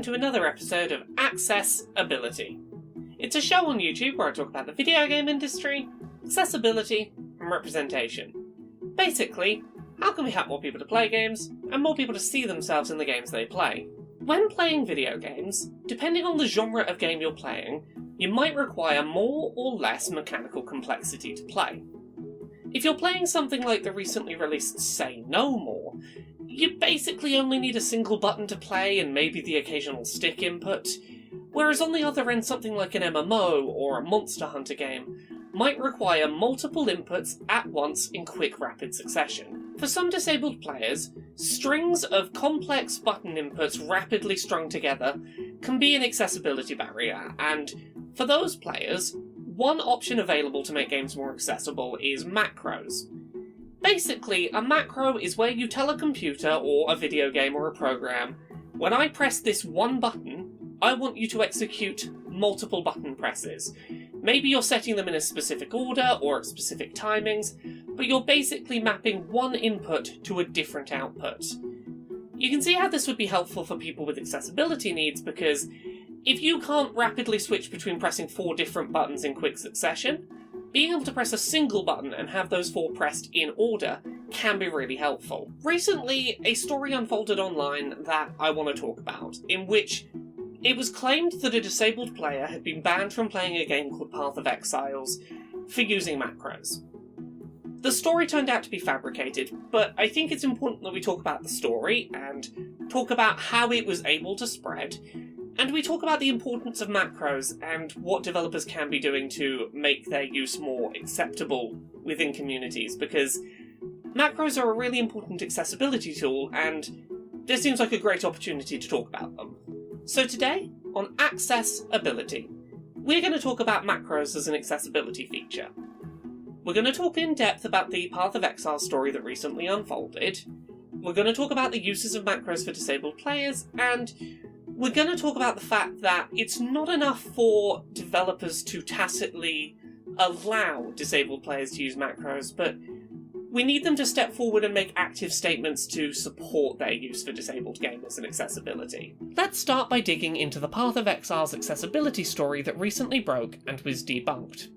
welcome to another episode of Accessibility. It's a show on YouTube where I talk about the video game industry, accessibility, and representation. Basically, how can we help more people to play games, and more people to see themselves in the games they play? When playing video games, depending on the genre of game you're playing, you might require more or less mechanical complexity to play. If you're playing something like the recently released Say No More, you basically only need a single button to play and maybe the occasional stick input, whereas on the other end something like an MMO or a Monster Hunter game might require multiple inputs at once in quick rapid succession. For some disabled players, strings of complex button inputs rapidly strung together can be an accessibility barrier, and for those players, one option available to make games more accessible is macros. Basically, a macro is where you tell a computer or a video game or a program, when I press this one button, I want you to execute multiple button presses. Maybe you're setting them in a specific order or at specific timings, but you're basically mapping one input to a different output. You can see how this would be helpful for people with accessibility needs, because if you can't rapidly switch between pressing 4 different buttons in quick succession, being able to press a single button and have those 4 pressed in order can be really helpful. Recently, a story unfolded online that I want to talk about, in which it was claimed that a disabled player had been banned from playing a game called Path of Exile for using macros. The story turned out to be fabricated, but I think it's important that we talk about the story and talk about how it was able to spread, and we talk about the importance of macros and what developers can be doing to make their use more acceptable within communities, because macros are a really important accessibility tool, and this seems like a great opportunity to talk about them. So today, on Accessibility, we're going to talk about macros as an accessibility feature. We're going to talk in depth about the Path of Exile story that recently unfolded, we're going to talk about the uses of macros for disabled players, and we're going to talk about the fact that it's not enough for developers to tacitly allow disabled players to use macros, but we need them to step forward and make active statements to support their use for disabled gamers and accessibility. Let's start by digging into the Path of Exile's accessibility story that recently broke and was debunked.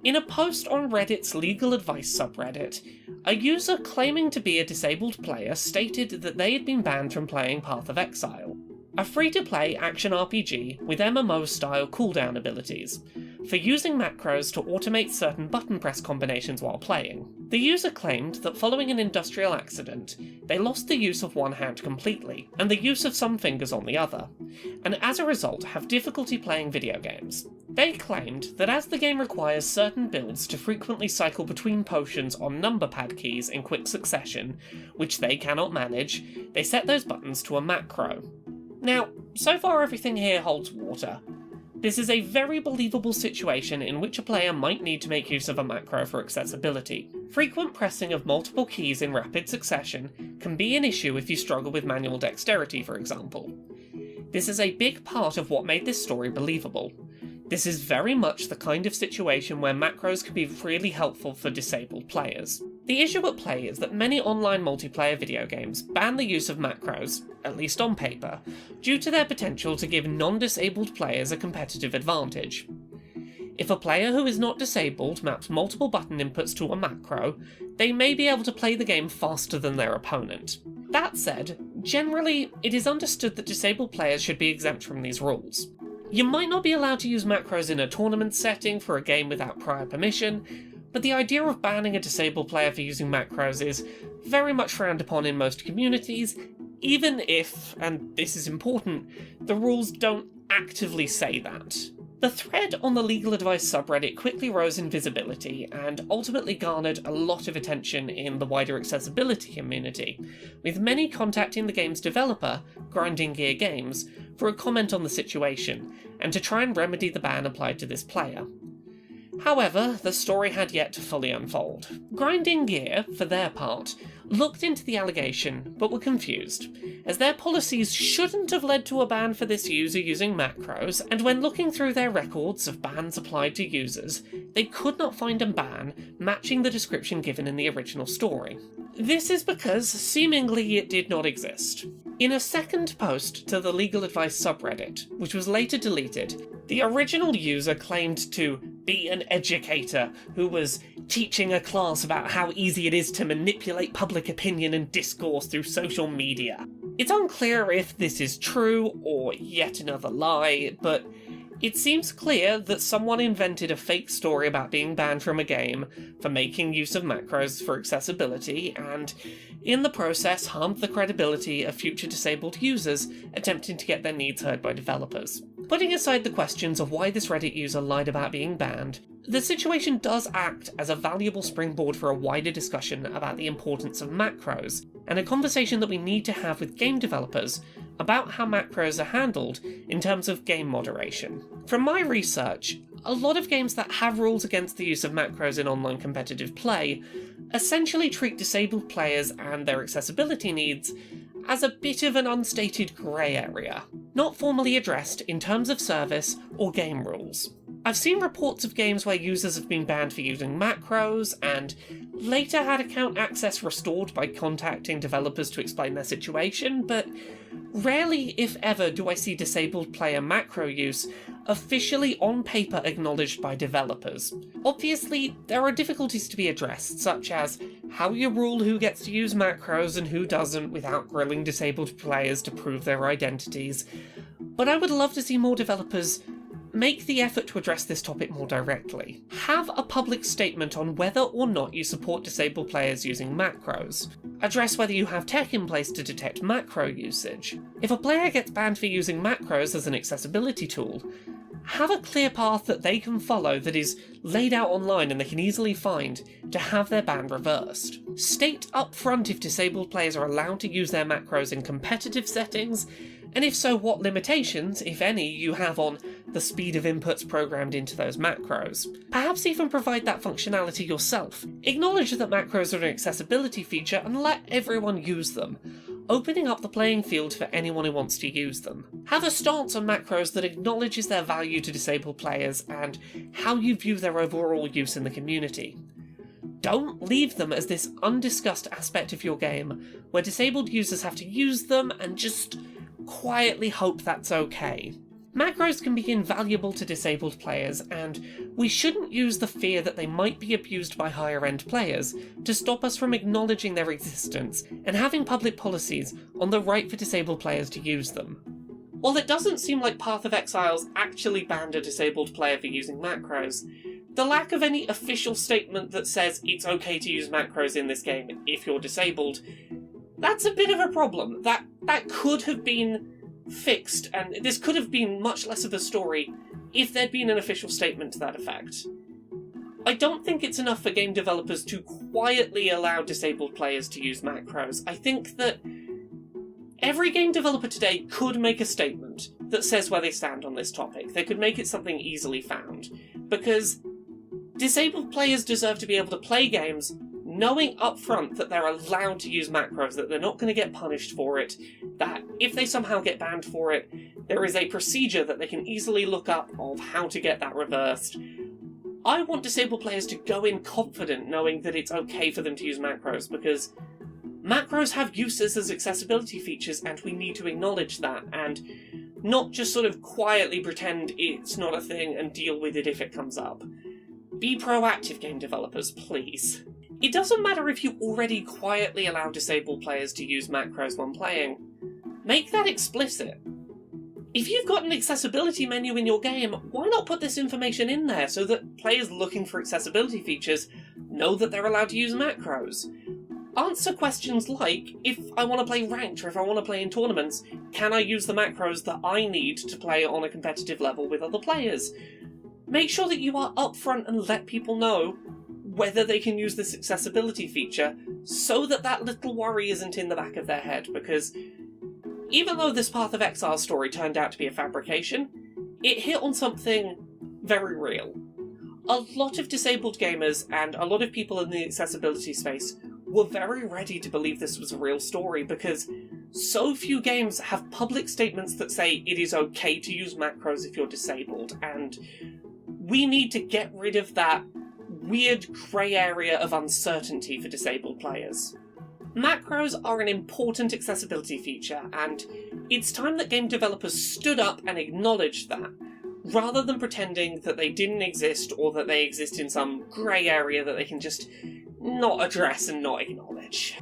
In a post on Reddit's legal advice subreddit, a user claiming to be a disabled player stated that they had been banned from playing Path of Exile, a free-to-play action RPG with MMO-style cooldown abilities, for using macros to automate certain button press combinations while playing. The user claimed that following an industrial accident, they lost the use of one hand completely, and the use of some fingers on the other, and as a result have difficulty playing video games. They claimed that as the game requires certain builds to frequently cycle between potions on number pad keys in quick succession, which they cannot manage, they set those buttons to a macro. Now, so far everything here holds water. This is a very believable situation in which a player might need to make use of a macro for accessibility. Frequent pressing of multiple keys in rapid succession can be an issue if you struggle with manual dexterity, for example. This is a big part of what made this story believable. This is very much the kind of situation where macros can be really helpful for disabled players. The issue at play is that many online multiplayer video games ban the use of macros, at least on paper, due to their potential to give non-disabled players a competitive advantage. If a player who is not disabled maps multiple button inputs to a macro, they may be able to play the game faster than their opponent. That said, generally, it is understood that disabled players should be exempt from these rules. You might not be allowed to use macros in a tournament setting for a game without prior permission, but the idea of banning a disabled player for using macros is very much frowned upon in most communities, even if, and this is important, the rules don't actively say that. The thread on the legal advice subreddit quickly rose in visibility and ultimately garnered a lot of attention in the wider accessibility community, with many contacting the game's developer, Grinding Gear Games, for a comment on the situation, and to try and remedy the ban applied to this player. However, the story had yet to fully unfold. Grinding Gear, for their part, looked into the allegation but were confused, as their policies shouldn't have led to a ban for this user using macros, and when looking through their records of bans applied to users, they could not find a ban matching the description given in the original story. This is because, seemingly, it did not exist. In a second post to the legal advice subreddit, which was later deleted, the original user claimed to be an educator who was teaching a class about how easy it is to manipulate public opinion and discourse through social media. It's unclear if this is true or yet another lie, but it seems clear that someone invented a fake story about being banned from a game for making use of macros for accessibility, and in the process harmed the credibility of future disabled users attempting to get their needs heard by developers. Putting aside the questions of why this Reddit user lied about being banned, the situation does act as a valuable springboard for a wider discussion about the importance of macros, and a conversation that we need to have with game developers about how macros are handled in terms of game moderation. From my research, a lot of games that have rules against the use of macros in online competitive play essentially treat disabled players and their accessibility needs as a bit of an unstated grey area, not formally addressed in terms of service or game rules. I've seen reports of games where users have been banned for using macros, and later had account access restored by contacting developers to explain their situation, but rarely, if ever, do I see disabled player macro use officially on paper acknowledged by developers. Obviously, there are difficulties to be addressed, such as how you rule who gets to use macros and who doesn't without grilling disabled players to prove their identities, but I would love to see more developers make the effort to address this topic more directly. Have a public statement on whether or not you support disabled players using macros. Address whether you have tech in place to detect macro usage. If a player gets banned for using macros as an accessibility tool, have a clear path that they can follow that is laid out online and they can easily find to have their ban reversed. State up front if disabled players are allowed to use their macros in competitive settings, and if so, what limitations, if any, you have on the speed of inputs programmed into those macros. Perhaps even provide that functionality yourself. Acknowledge that macros are an accessibility feature and let everyone use them, opening up the playing field for anyone who wants to use them. Have a stance on macros that acknowledges their value to disabled players and how you view their overall use in the community. Don't leave them as this undiscussed aspect of your game where disabled users have to use them and just quietly hope that's okay. Macros can be invaluable to disabled players, and we shouldn't use the fear that they might be abused by higher-end players to stop us from acknowledging their existence and having public policies on the right for disabled players to use them. While it doesn't seem like Path of Exile's actually banned a disabled player for using macros, the lack of any official statement that says it's okay to use macros in this game if you're disabled, that's a bit of a problem. That could have been fixed, and this could have been much less of a story if there'd been an official statement to that effect. I don't think it's enough for game developers to quietly allow disabled players to use macros. I think that every game developer today could make a statement that says where they stand on this topic. They could make it something easily found, because disabled players deserve to be able to play games knowing up front that they're allowed to use macros, that they're not going to get punished for it, that if they somehow get banned for it, there is a procedure that they can easily look up of how to get that reversed. I want disabled players to go in confident knowing that it's okay for them to use macros, because macros have uses as accessibility features and we need to acknowledge that, and not just sort of quietly pretend it's not a thing and deal with it if it comes up. Be proactive, game developers, please. It doesn't matter if you already quietly allow disabled players to use macros when playing. Make that explicit. If you've got an accessibility menu in your game, why not put this information in there so that players looking for accessibility features know that they're allowed to use macros? Answer questions like, if I want to play ranked or if I want to play in tournaments, can I use the macros that I need to play on a competitive level with other players? Make sure that you are upfront and let people know whether they can use this accessibility feature so that that little worry isn't in the back of their head, because even though this Path of Exile story turned out to be a fabrication, it hit on something very real. A lot of disabled gamers and a lot of people in the accessibility space were very ready to believe this was a real story because so few games have public statements that say it is okay to use macros if you're disabled, and we need to get rid of that weird grey area of uncertainty for disabled players. Macros are an important accessibility feature, and it's time that game developers stood up and acknowledged that, rather than pretending that they didn't exist or that they exist in some grey area that they can just not address and not acknowledge.